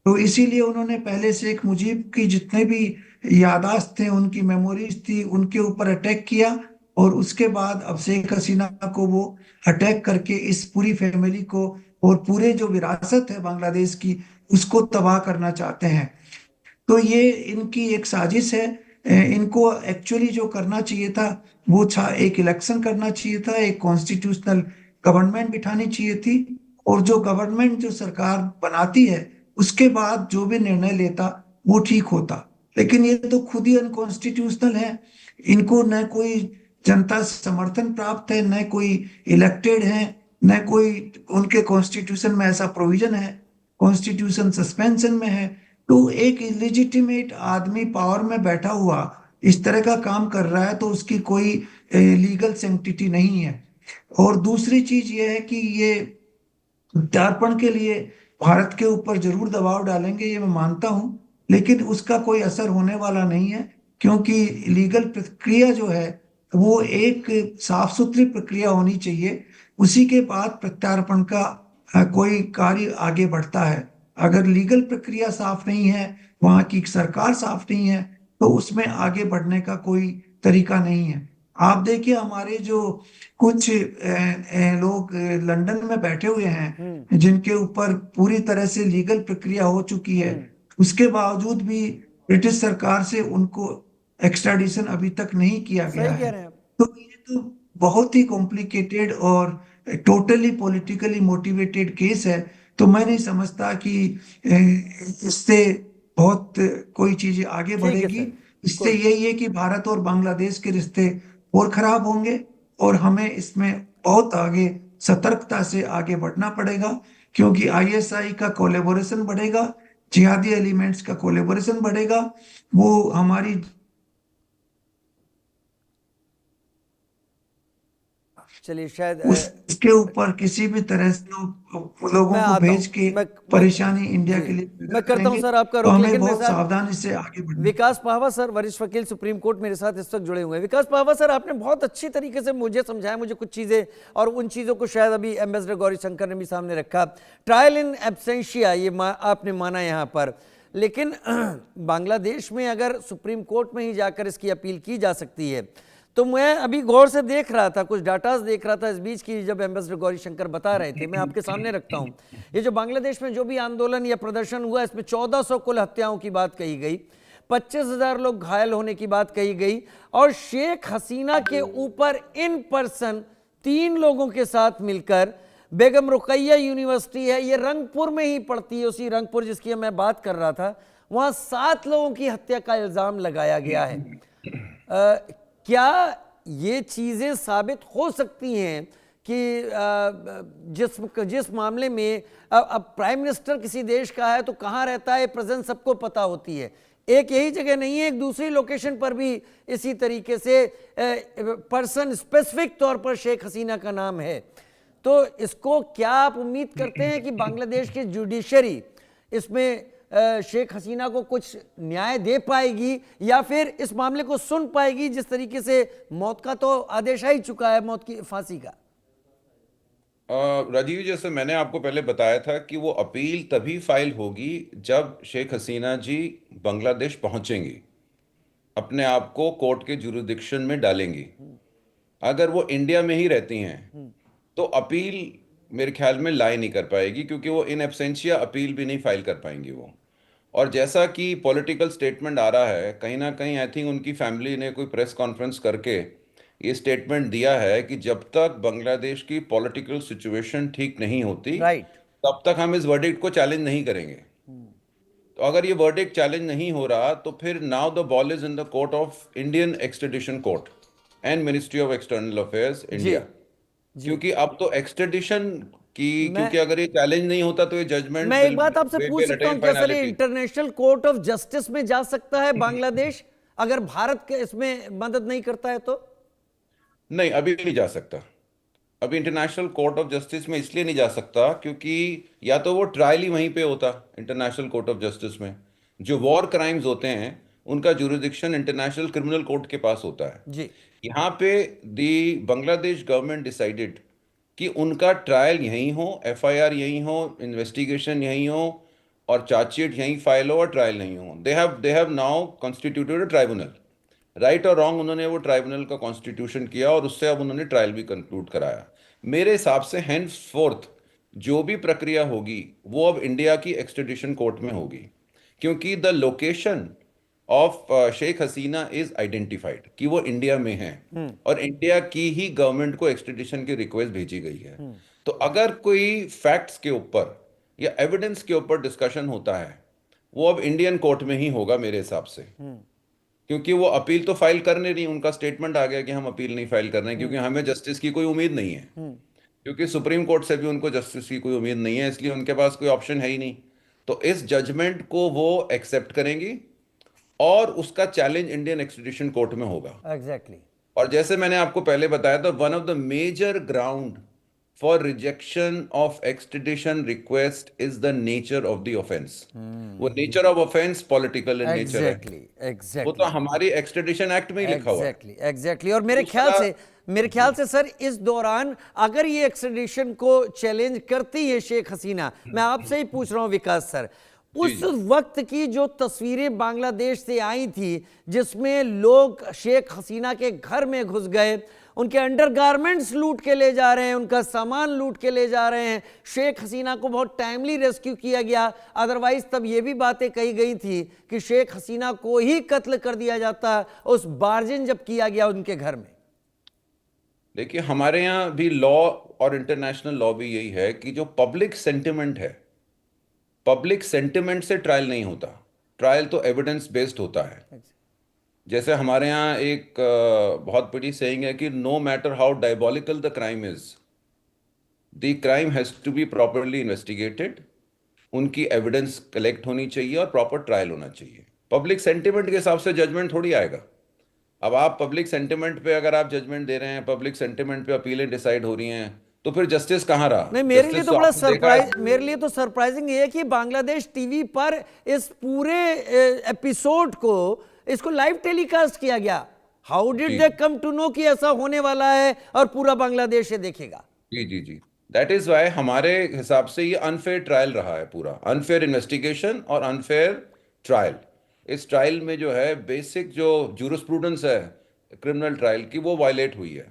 तो इसीलिए उन्होंने पहले शेख मुजीब की जितने भी यादाश्त थे, उनकी मेमोरीज थी, उनके ऊपर अटैक किया। और उसके बाद अब शेख हसीना को वो अटैक करके इस पूरी फैमिली को और पूरे जो विरासत है बांग्लादेश की, उसको तबाह करना चाहते हैं। तो ये इनकी एक साजिश है। इनको एक्चुअली जो करना चाहिए था वो एक इलेक्शन करना चाहिए था, एक कॉन्स्टिट्यूशनल गवर्नमेंट बिठानी चाहिए थी, और जो गवर्नमेंट जो सरकार बनाती है उसके बाद जो भी निर्णय लेता वो ठीक होता। लेकिन ये तो खुद ही अनकॉन्स्टिट्यूशनल है, इनको न कोई जनता से समर्थन प्राप्त है, न कोई इलेक्टेड है, न कोई उनके कॉन्स्टिट्यूशन में ऐसा प्रोविजन है, कॉन्स्टिट्यूशन सस्पेंशन में है। तो एक इलेजिटिमेट आदमी पावर में बैठा हुआ इस तरह का काम कर रहा है, तो उसकी कोई लीगल सैंक्टिटी नहीं है। और दूसरी चीज ये है कि ये प्रत्यार्पण के लिए भारत के ऊपर जरूर दबाव डालेंगे, ये मैं मानता हूं, लेकिन उसका कोई असर होने वाला नहीं है, क्योंकि लीगल प्रक्रिया जो है वो एक साफ सुथरी प्रक्रिया होनी चाहिए। उसी के बाद प्रत्यार्पण का कोई कार्य आगे बढ़ता है। अगर लीगल प्रक्रिया साफ नहीं है, वहां की सरकार साफ नहीं है, तो उसमें आगे बढ़ने का कोई तरीका नहीं है। आप देखिए, हमारे जो कुछ लोग लंदन में बैठे हुए हैं, जिनके ऊपर पूरी तरह से लीगल प्रक्रिया हो चुकी है, उसके बावजूद भी ब्रिटिश सरकार से उनको एक्स्ट्राडिशन अभी तक नहीं किया गया है। तो ये तो बहुत ही कॉम्प्लिकेटेड और टोटली पॉलिटिकली मोटिवेटेड केस है। तो मैं नहीं समझता कि इससे बहुत कोई चीजें आगे बढ़ेगी। इससे यही है कि भारत और बांग्लादेश के रिश्ते और खराब होंगे, और हमें इसमें बहुत आगे सतर्कता से आगे बढ़ना पड़ेगा, क्योंकि आईएसआई का कोलैबोरेशन बढ़ेगा, जिहादी एलिमेंट्स का कोलैबोरेशन बढ़ेगा, वो हमारी चलिए शायद उसके ऊपर किसी भी तरह से लोगों को भेज के परेशानी इंडिया के लिए मैं करता हूं सर आपका रुख, तो हमें बहुत सावधानी से आगे बढ़ना। विकास पाहवा सर, वरिष्ठ वकील सुप्रीम कोर्ट, मेरे साथ इस वक्त जुड़े हुए हैं। विकास पाहवा सर, आपने बहुत अच्छी तरीके से मुझे समझाया, मुझे कुछ चीजें, और उन चीजों को शायद अभी एम्बेसडर गौरीशंकर ने भी सामने रखा। ट्रायल इन एब्सेंशिया ये आपने माना यहाँ पर, लेकिन बांग्लादेश में अगर सुप्रीम कोर्ट में ही जाकर इसकी अपील की जा सकती है, तो मैं अभी गौर से देख रहा था, कुछ डाटाज देख रहा था इस बीच की, जब एम्बेसडर गौरीशंकर बता रहे थे, मैं आपके सामने रखता हूं। ये जो बांग्लादेश में जो भी आंदोलन या प्रदर्शन हुआ, इसमें 1400 कुल हत्याओं की बात कही गई, 25,000 लोग घायल होने की बात कही गई, और शेख हसीना के ऊपर इन पर्सन 3 लोगों के साथ मिलकर, बेगम रुकैया यूनिवर्सिटी है, ये रंगपुर में ही पड़ती है, उसी रंगपुर जिसकी मैं बात कर रहा था, वहां 7 लोगों की हत्या का इल्जाम लगाया गया है। क्या ये चीजें साबित हो सकती हैं कि जिस मामले में अब प्राइम मिनिस्टर किसी देश का है तो कहाँ रहता है प्रेजेंस सबको पता होती है, एक यही जगह नहीं है, एक दूसरी लोकेशन पर भी इसी तरीके से पर्सन स्पेसिफिक तौर पर शेख हसीना का नाम है। तो इसको क्या आप उम्मीद करते हैं कि बांग्लादेश की जुडिशरी इसमें शेख हसीना को कुछ न्याय दे पाएगी या फिर इस मामले को सुन पाएगी, जिस तरीके से मौत का तो आदेश आ ही चुका है, मौत की फांसी का? राजीव, जैसे मैंने आपको पहले बताया था कि वो अपील तभी फाइल होगी जब शेख हसीना जी बांग्लादेश पहुंचेंगी, अपने आप को कोर्ट के जुरिडिक्शन में डालेंगी। अगर वो इंडिया में ही रहती हैं तो अपील मेरे ख्याल में लाई नहीं कर पाएगी, क्योंकि वो इन एब्सेंशिया अपील भी नहीं फाइल कर पाएंगी वो। और जैसा कि पॉलिटिकल स्टेटमेंट आ रहा है, कहीं ना कहीं आई थिंक उनकी फैमिली ने कोई प्रेस कॉन्फ्रेंस करके ये स्टेटमेंट दिया है कि जब तक बांग्लादेश की पॉलिटिकल सिचुएशन ठीक नहीं होती राइट। तब तक हम इस वर्डिक्ट को चैलेंज नहीं करेंगे। तो अगर ये वर्डिक्ट चैलेंज नहीं हो रहा तो फिर now the ball is in the court of Indian extradition court and ministry of External Affairs India, क्योंकि अब तो एक्सट्रेडिशन की, क्योंकि अगर ये चैलेंज नहीं होता तो ये जजमेंट मैं एक बात आपसे पूछ सकता हूं, क्या सर ये इंटरनेशनल कोर्ट ऑफ जस्टिस में जा सकता है बांग्लादेश अगर भारत के इसमें मदद नहीं करता है तो? नहीं, अभी नहीं जा सकता। अभी इंटरनेशनल कोर्ट ऑफ जस्टिस में इसलिए नहीं जा सकता क्योंकि या तो वो ट्रायल ही वहीं पे होता, इंटरनेशनल कोर्ट ऑफ जस्टिस में जो वॉर क्राइम्स होते हैं उनका जुरिडिक्शन इंटरनेशनल क्रिमिनल कोर्ट के पास होता है जी। यहाँ पे दी बांग्लादेश गवर्नमेंट डिसाइडेड कि उनका ट्रायल यहीं हो, एफआईआर यहीं हो, इन्वेस्टिगेशन यहीं हो और चार्जशीट यहीं फाइल हो और ट्रायल नहीं हो। They have now constituted a tribunal, right और रॉन्ग उन्होंने वो ट्राइब्यूनल का कॉन्स्टिट्यूशन किया और उससे अब उन्होंने ट्रायल भी कंक्लूड कराया। मेरे हिसाब से हेंस फोर्थ जो भी प्रक्रिया होगी वो अब इंडिया की एक्सट्रेडिशन कोर्ट में होगी, क्योंकि the location of Sheikh Hasina is identified कि वो इंडिया में है और इंडिया की ही गवर्नमेंट को एक्सट्रेडिशन की रिक्वेस्ट भेजी गई है। तो अगर कोई फैक्ट्स के ऊपर या एविडेंस के ऊपर डिस्कशन होता है वो अब इंडियन कोर्ट में ही होगा मेरे हिसाब से, क्योंकि वो अपील तो फाइल कर नहीं रही। उनका स्टेटमेंट आ गया कि हम अपील नहीं फाइल कर रहे हैं क्योंकि हमें जस्टिस की कोई उम्मीद नहीं है, क्योंकि सुप्रीम कोर्ट से भी उनको जस्टिस की कोई उम्मीद नहीं है, इसलिए उनके पास कोई ऑप्शन है ही नहीं। तो इस जजमेंट को वो एक्सेप्ट करेंगी और उसका चैलेंज इंडियन एक्सट्रेडिशन कोर्ट में होगा। एग्जैक्टली। और जैसे मैंने आपको पहले बताया था, one of the major ground for rejection of extradition request is the nature of the offence. वो nature of offence political in nature है। एग्जैक्टली। वो तो हमारी एक्सट्रेडिशन एक्ट में ही लिखा हुआ है। एग्जैक्टली। और मेरे ख्याल से सर इस दौरान अगर ये एक्सट्रेडिशन को चैलेंज करती है शेख हसीना, मैं आपसे ही पूछ रहा हूं विकास सर, उस वक्त की जो तस्वीरें बांग्लादेश से आई थी जिसमें लोग शेख हसीना के घर में घुस गए, उनके अंडरगारमेंट्स लूट के ले जा रहे हैं, उनका सामान लूट के ले जा रहे हैं, शेख हसीना को बहुत टाइमली रेस्क्यू किया गया, अदरवाइज तब ये भी बातें कही गई थी कि शेख हसीना को ही कत्ल कर दिया जाता उस बार्जिन जब किया गया उनके घर में। देखिए, हमारे यहाँ भी लॉ और इंटरनेशनल लॉ भी यही है कि जो पब्लिक सेंटिमेंट है, पब्लिक सेंटिमेंट से ट्रायल नहीं होता, ट्रायल तो एविडेंस बेस्ड होता है। जैसे हमारे यहाँ एक बहुत बड़ी सेइंग है कि no matter how diabolical the crime is, the crime has to be properly investigated, उनकी एविडेंस कलेक्ट होनी चाहिए और प्रॉपर ट्रायल होना चाहिए। पब्लिक सेंटिमेंट के हिसाब से जजमेंट थोड़ी आएगा। अब आप पब्लिक सेंटिमेंट पे अगर आप जजमेंट दे रहे हैं, पब्लिक सेंटिमेंट पे अपीलें डिसाइड हो रही हैं, तो फिर जस्टिस कहां रहा? नहीं, मेरे लिए तो बड़ा सरप्राइज, मेरे लिए तो सरप्राइजिंग ये है कि बांग्लादेश टीवी पर इस पूरे एपिसोड को इसको लाइव टेलीकास्ट किया गया। How did they come to know कि ऐसा होने वाला है और पूरा बांग्लादेश ये देखेगा? जी जी जी, दैट इज वाई हमारे हिसाब से ये अनफेयर ट्रायल रहा है, पूरा अनफेयर इन्वेस्टिगेशन और अनफेयर ट्रायल। इस ट्रायल में जो है बेसिक जो जूरिस्प्रूडेंस है क्रिमिनल ट्रायल की वो वायलेट हुई है।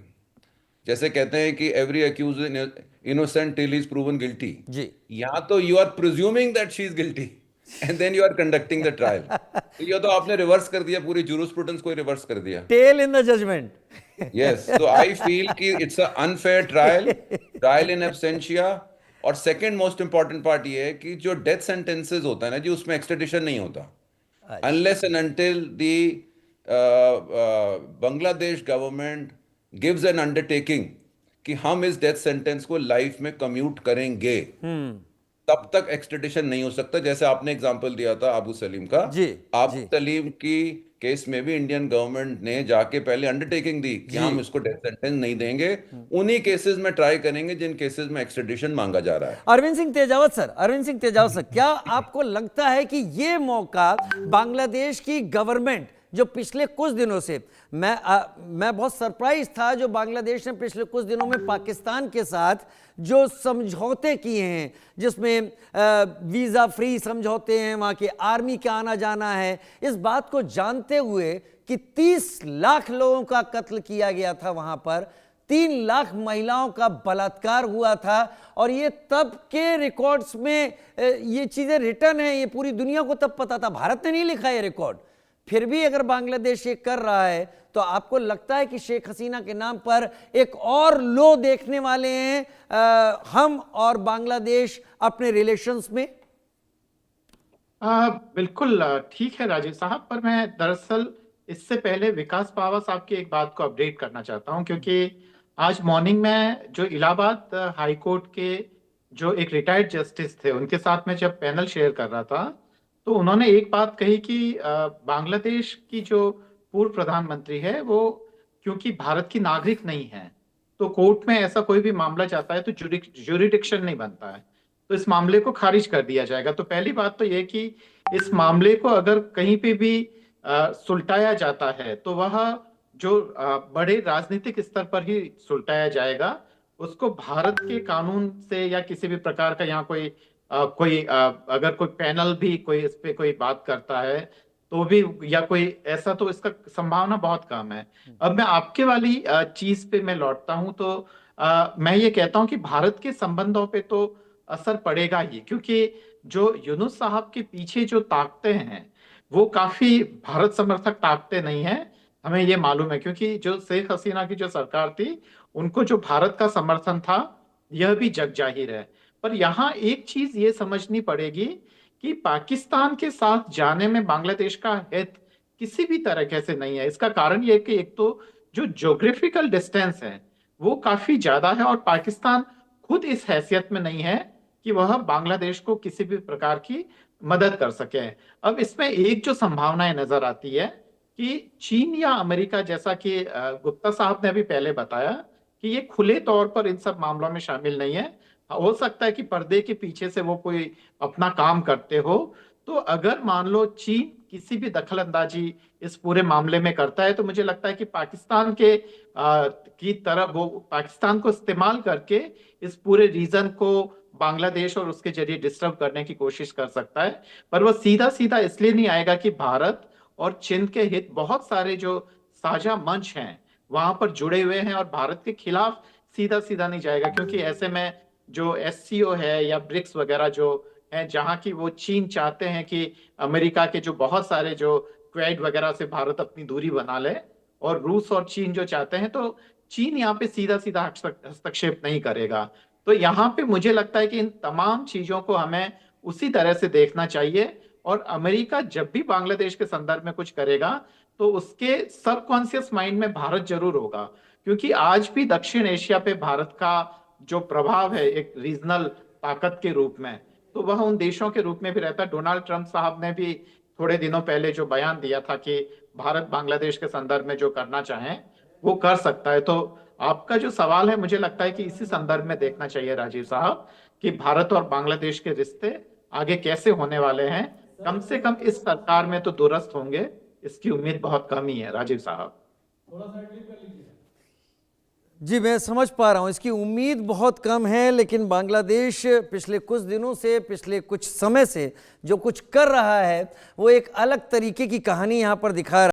जैसे कहते हैं कि every accused innocent till is proven guilty, जी, यहाँ तो you are presuming that she is guilty and then you are conducting the trial. तो ये तो आपने रिवर्स कर दिया, पूरी जूरिस्प्रूडेंस को रिवर्स कर दिया, tell in the judgment. Yes, तो आई फील कि it's a unfair trial, trial in absentia. और सेकंड मोस्ट इंपॉर्टेंट पार्ट ये है कि जो डेथ सेंटेंसेस होता है ना जी, उसमें एक्सट्रेडिशन नहीं होता unless and until the Bangladesh government gives an undertaking कि हम इस डेथ सेंटेंस को लाइफ में कम्यूट करेंगे, तब तक एक्सट्रेडिशन नहीं हो सकता। जैसे आपने एग्जांपल दिया था अबू सलीम का, जी, अबू जी, सलीम की केस में भी इंडियन गवर्नमेंट ने जाके पहले अंडरटेकिंग दी कि जी। हम इसको डेथ सेंटेंस नहीं देंगे, उन्हीं केसेस में ट्राई करेंगे जिन केसेस में एक्सट्रेडिशन मांगा जा रहा है। अरविंद सिंह तेजावत सर, अरविंद सिंह तेजावत सर, क्या आपको लगता है कि ये मौका बांग्लादेश की गवर्नमेंट, जो पिछले कुछ दिनों से मैं बहुत सरप्राइज था, जो बांग्लादेश ने पिछले कुछ दिनों में पाकिस्तान के साथ जो समझौते किए हैं, जिसमें वीज़ा फ्री समझौते हैं, वहाँ के आर्मी का आना जाना है, इस बात को जानते हुए कि 30 लाख लोगों का कत्ल किया गया था वहाँ पर, 3 लाख महिलाओं का बलात्कार हुआ था, और ये तब के रिकॉर्ड्स में ये चीज़ें रिटर्न हैं, ये पूरी दुनिया को तब पता था, भारत ने नहीं लिखा ये रिकॉर्ड। फिर भी अगर बांग्लादेश ये कर रहा है, तो आपको लगता है कि शेख हसीना के नाम पर एक और लो देखने वाले हैं हम और बांग्लादेश अपने रिलेशंस में? बिल्कुल ठीक है राजीव साहब, पर मैं दरअसल इससे पहले विकास पावा साहब की एक बात को अपडेट करना चाहता हूं, क्योंकि आज मॉर्निंग में जो इलाहाबाद हाई कोर्ट के जो एक रिटायर्ड जस्टिस थे, उनके साथ में जब पैनल शेयर कर रहा था, तो उन्होंने एक बात कही कि बांग्लादेश की जो पूर्व प्रधानमंत्री है वो क्योंकि भारत की नागरिक नहीं है, तो कोर्ट में ऐसा कोई भी मामला जाता है तो ज्यूरिडिक्शन नहीं बनता है, तो इस मामले को खारिज कर दिया जाएगा। तो पहली बात तो ये कि इस मामले को अगर कहीं पे भी सुलटाया जाता है तो वह जो बड़े राजनीतिक स्तर पर ही सुलटाया जाएगा, उसको भारत के कानून से या किसी भी प्रकार का यहाँ कोई अगर कोई पैनल भी कोई इस पे कोई बात करता है तो भी, या कोई ऐसा, तो इसका संभावना बहुत कम है। अब मैं आपके वाली चीज पे मैं लौटता हूं, तो मैं ये कहता हूं कि भारत के संबंधों पे तो असर पड़ेगा ही, क्योंकि जो यूनुस साहब के पीछे जो ताकतें हैं वो काफी भारत समर्थक ताकतें नहीं है, हमें ये मालूम है, क्योंकि जो शेख हसीना की जो सरकार थी उनको जो भारत का समर्थन था यह भी जग जाहिर है। पर यहाँ एक चीज ये समझनी पड़ेगी कि पाकिस्तान के साथ जाने में बांग्लादेश का हित किसी भी तरीके से नहीं है। इसका कारण ये है कि एक तो जो ज्योग्राफिकल डिस्टेंस है वो काफी ज्यादा है, और पाकिस्तान खुद इस हैसियत में नहीं है कि वह बांग्लादेश को किसी भी प्रकार की मदद कर सके। अब इसमें एक जो संभावनाएं नजर आती है कि चीन या अमेरिका, जैसा कि गुप्ता साहब ने भी पहले बताया कि ये खुले तौर पर इन सब मामलों में शामिल नहीं है, हो सकता है कि पर्दे के पीछे से वो कोई अपना काम करते हो। तो अगर मान लो चीन किसी भी दखल अंदाजी इस पूरे मामले में करता है, तो मुझे लगता है कि पाकिस्तान की तरफ वो पाकिस्तान को इस्तेमाल करके इस पूरे रीजन को बांग्लादेश और उसके जरिए डिस्टर्ब करने की कोशिश कर सकता है। पर वो सीधा सीधा इसलिए नहीं आएगा कि भारत और चीन के हित बहुत सारे जो साझा मंच हैं वहां पर जुड़े हुए हैं, और भारत के खिलाफ सीधा सीधा नहीं जाएगा, क्योंकि ऐसे में जो SCO है या ब्रिक्स वगैरह जो है, जहां की वो चीन चाहते हैं कि अमेरिका के जो बहुत सारे जो क्वेड वगैरह से भारत अपनी दूरी बना ले, और रूस और चीन जो चाहते हैं, तो चीन यहाँ पे सीधा सीधा हस्तक्षेप नहीं करेगा। तो यहाँ पे मुझे लगता है कि इन तमाम चीजों को हमें उसी तरह से देखना चाहिए, और अमेरिका जब भी बांग्लादेश के संदर्भ में कुछ करेगा तो उसके सबकॉन्शियस माइंड में भारत जरूर होगा, क्योंकि आज भी दक्षिण एशिया पे भारत का जो प्रभाव है एक रीजनल ताकत के रूप में, तो वह उन देशों के रूप में भी रहता है। डोनाल्ड ट्रंप साहब ने भी थोड़े दिनों पहले जो बयान दिया था कि भारत बांग्लादेश के संदर्भ में जो करना चाहे वो कर सकता है। तो आपका जो सवाल है, मुझे लगता है कि इसी संदर्भ में देखना चाहिए राजीव साहब, कि भारत और बांग्लादेश के रिश्ते आगे कैसे होने वाले हैं। कम से कम इस सरकार में तो दुरुस्त होंगे, इसकी उम्मीद बहुत कम ही है राजीव साहब। जी, मैं समझ पा रहा हूँ, इसकी उम्मीद बहुत कम है, लेकिन बांग्लादेश पिछले कुछ दिनों से, पिछले कुछ समय से जो कुछ कर रहा है वो एक अलग तरीके की कहानी यहाँ पर दिखा रहा है।